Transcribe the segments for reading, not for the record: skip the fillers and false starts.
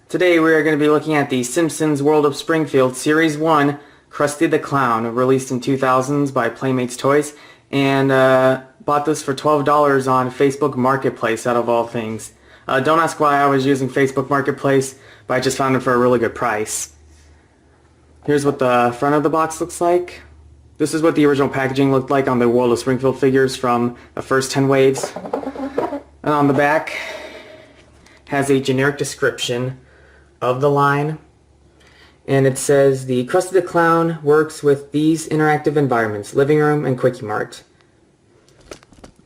Today we are going to be looking at the Simpsons World of Springfield Series 1, Krusty the Clown, released in 2000s by Playmates Toys, and bought this for $12 on Facebook Marketplace, out of all things. Don't ask why I was using Facebook Marketplace, but I just found it for a really good price. Here's what the front of the box looks like. This is what the original packaging looked like on the World of Springfield figures from the first 10 waves. And on the back has a generic description of the line, and it says the Krusty the Clown works with these interactive environments: living room and Quickie Mart. It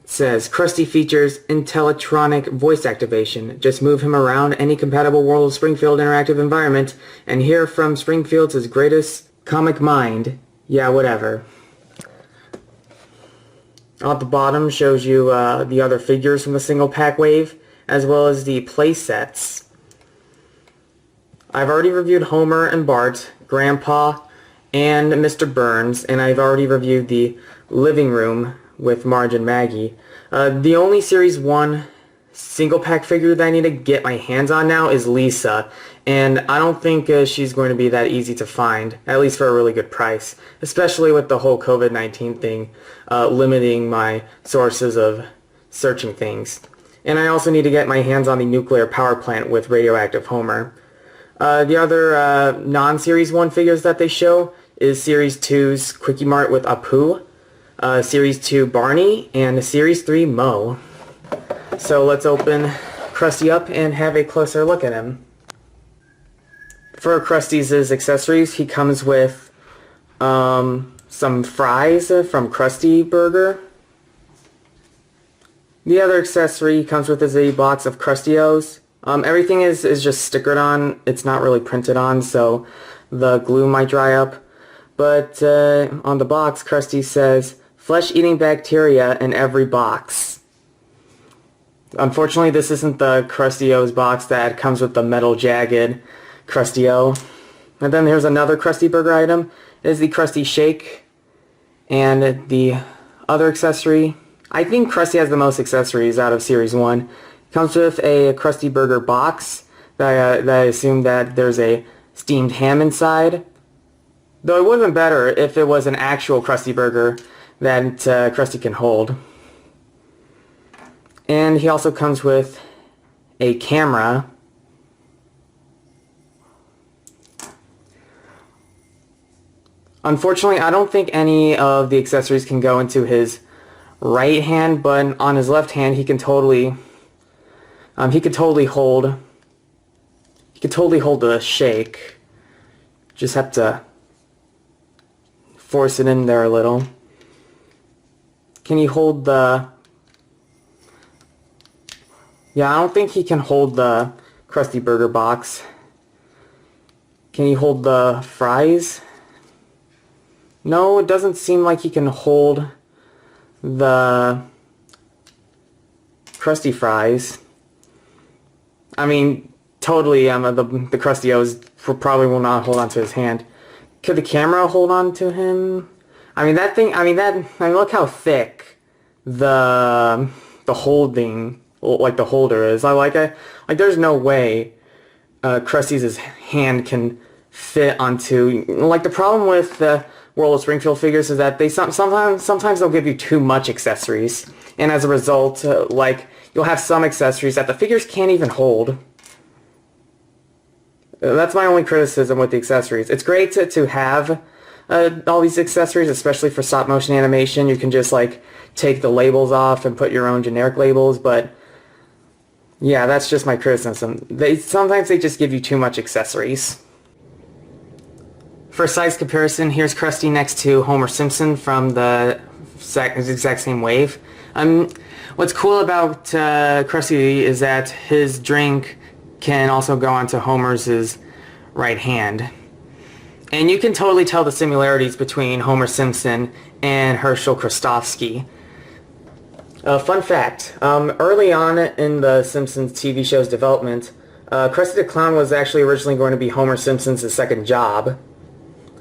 says Krusty features Intellitronic voice activation. Just move him around any compatible World of Springfield interactive environment and hear from Springfield's greatest comic mind. Yeah, whatever. At the bottom shows you the other figures from the single pack wave, as well as the play sets. I've already reviewed Homer and Bart, Grandpa, and Mr. Burns, and I've already reviewed the living room with Marge and Maggie. The only Series 1 single pack figure that I need to get my hands on now is Lisa, and I don't think she's going to be that easy to find, at least for a really good price, especially with the whole COVID-19 thing limiting my sources of searching things. And I also need to get my hands on the nuclear power plant with radioactive Homer. The other non-Series 1 figures that they show is Series 2's Quickie Mart with Apu, Series 2 Barney, and Series 3 Mo. So let's open Krusty up and have a closer look at him. For Krusty's accessories, he comes with some fries from Krusty Burger. The other accessory he comes with is a box of Krusty-Os. Everything is just stickered on. It's not really printed on, so the glue might dry up. But on the box, Krusty says, "Flesh-eating bacteria in every box." Unfortunately, this isn't the Krusty-O's box that comes with the metal jagged Krusty-O. And then there's another Krusty Burger item. It is the Krusty Shake. And the other accessory, I think Krusty has the most accessories out of Series 1. Comes with a Krusty Burger box that I assume that there's a steamed ham inside. Though it would have been better if it was an actual Krusty Burger that Krusty can hold. And he also comes with a camera. Unfortunately, I don't think any of the accessories can go into his right hand, but on his left hand he could totally hold the shake. Just have to force it in there a little. Can he hold the... Yeah, I don't think he can hold the Krusty Burger box. Can he hold the fries? No, it doesn't seem like he can hold the Krusty fries. I mean, totally, the Krusty-O's probably will not hold onto his hand. Could the camera hold on to him? Look how thick the holding, like the holder is. There's no way Krusty's hand can fit onto, like, the problem with the World of Springfield figures is that they sometimes they'll give you too much accessories, and as a result, you'll have some accessories that the figures can't even hold. That's my only criticism with the accessories. It's great to have all these accessories, especially for stop motion animation. You can just take the labels off and put your own generic labels, but yeah, that's just my criticism. Sometimes they just give you too much accessories. For size comparison, here's Krusty next to Homer Simpson from the exact same wave. What's cool about Krusty is that his drink can also go onto Homer's right hand. And you can totally tell the similarities between Homer Simpson and Herschel Krustofsky. Fun fact, early on in the Simpsons TV show's development, Krusty the Clown was actually originally going to be Homer Simpson's second job.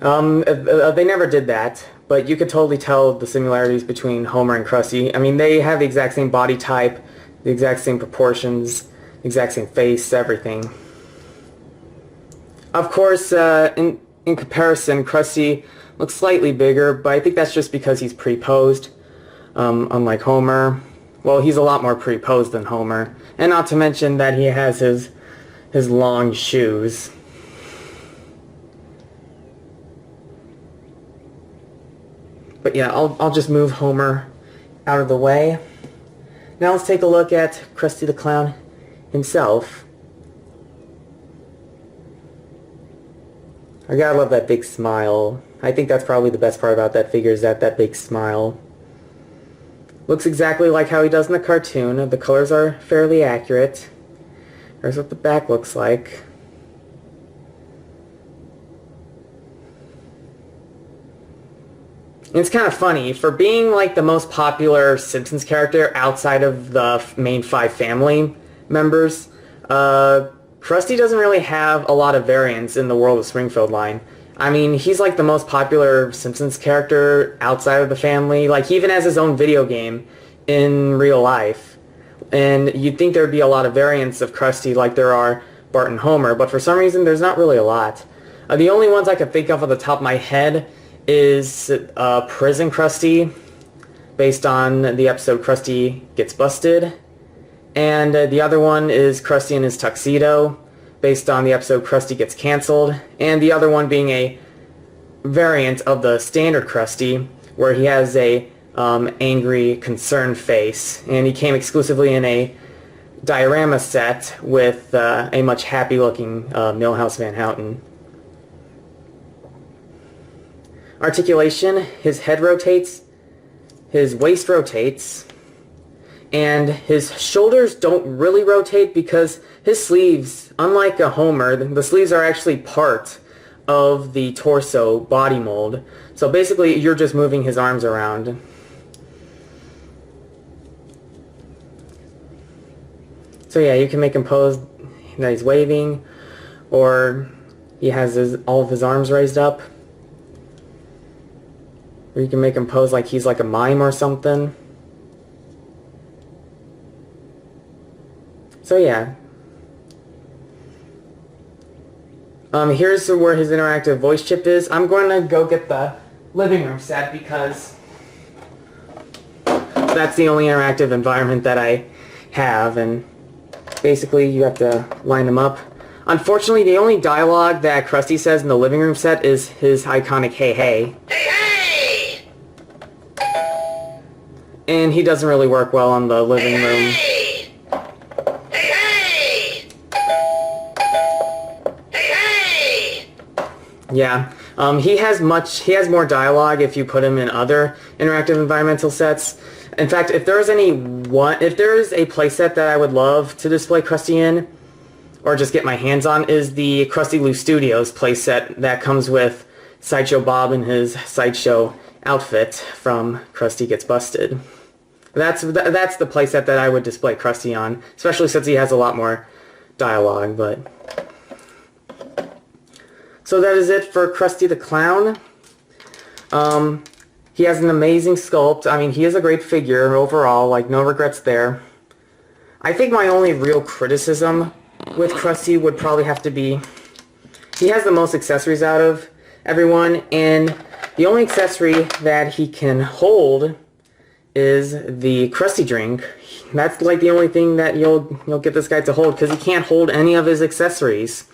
They never did that, but you could totally tell the similarities between Homer and Krusty. I mean, they have the exact same body type, the exact same proportions, exact same face, everything. Of course, in comparison, Krusty looks slightly bigger, but I think that's just because he's pre-posed, unlike Homer. Well, he's a lot more pre-posed than Homer. And not to mention that he has his long shoes. But yeah, I'll just move Homer out of the way. Now let's take a look at Krusty the Clown himself. I gotta love that big smile. I think that's probably the best part about that figure, is that big smile. Looks exactly like how he does in the cartoon. The colors are fairly accurate. Here's what the back looks like. And it's kind of funny, for being like the most popular Simpsons character outside of the main 5 family members, Krusty doesn't really have a lot of variants in the World of Springfield line. I mean, he's like the most popular Simpsons character outside of the family. Like, he even has his own video game in real life. And you'd think there'd be a lot of variants of Krusty like there are Bart and Homer, but for some reason there's not really a lot. The only ones I could think of the top of my head is Prison Krusty, based on the episode Krusty Gets Busted. And the other one is Krusty in his tuxedo, based on the episode Krusty Gets Cancelled. And the other one being a variant of the standard Krusty, where he has a angry, concerned face. And he came exclusively in a diorama set with a much happy-looking Milhouse Van Houten. Articulation, his head rotates, his waist rotates, and his shoulders don't really rotate because his sleeves, unlike a Homer, the sleeves are actually part of the torso body mold. So basically you're just moving his arms around. So yeah, you can make him pose that he's waving, or he has all of his arms raised up. Or you can make him pose like he's like a mime or something. So yeah. Here's where his interactive voice chip is. I'm going to go get the living room set because that's the only interactive environment that I have, and basically you have to line them up. Unfortunately, the only dialogue that Krusty says in the living room set is his iconic "Hey, hey." Hey, hey! And he doesn't really work well on the living room. Hey, hey! Hey, hey! Yeah, he has more dialogue if you put him in other interactive environmental sets. In fact, if there is a playset that I would love to display Krusty in, or just get my hands on, is the Krusty Lou Studios playset that comes with Sideshow Bob in his sideshow outfit from Krusty Gets Busted. That's the playset that I would display Krusty on, especially since he has a lot more dialogue. But so that is it for Krusty the Clown. He has an amazing sculpt. I mean, he is a great figure overall, like no regrets there. I think my only real criticism with Krusty would probably have to be he has the most accessories out of everyone, and the only accessory that he can hold is the Krusty drink. That's like the only thing that you'll get this guy to hold, because he can't hold any of his accessories.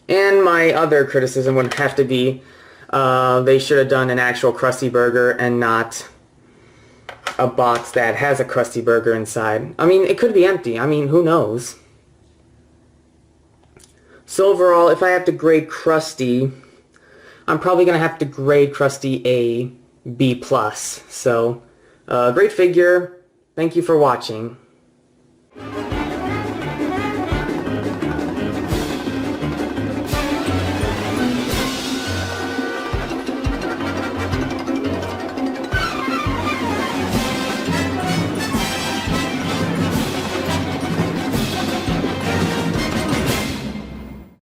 And my other criticism would have to be they should have done an actual Krusty Burger and not a box that has a Krusty Burger inside. I mean, it could be empty. I mean, who knows? So overall, if I have to grade Krusty, I'm probably going to have to grade Krusty a B+. So, great figure. Thank you for watching.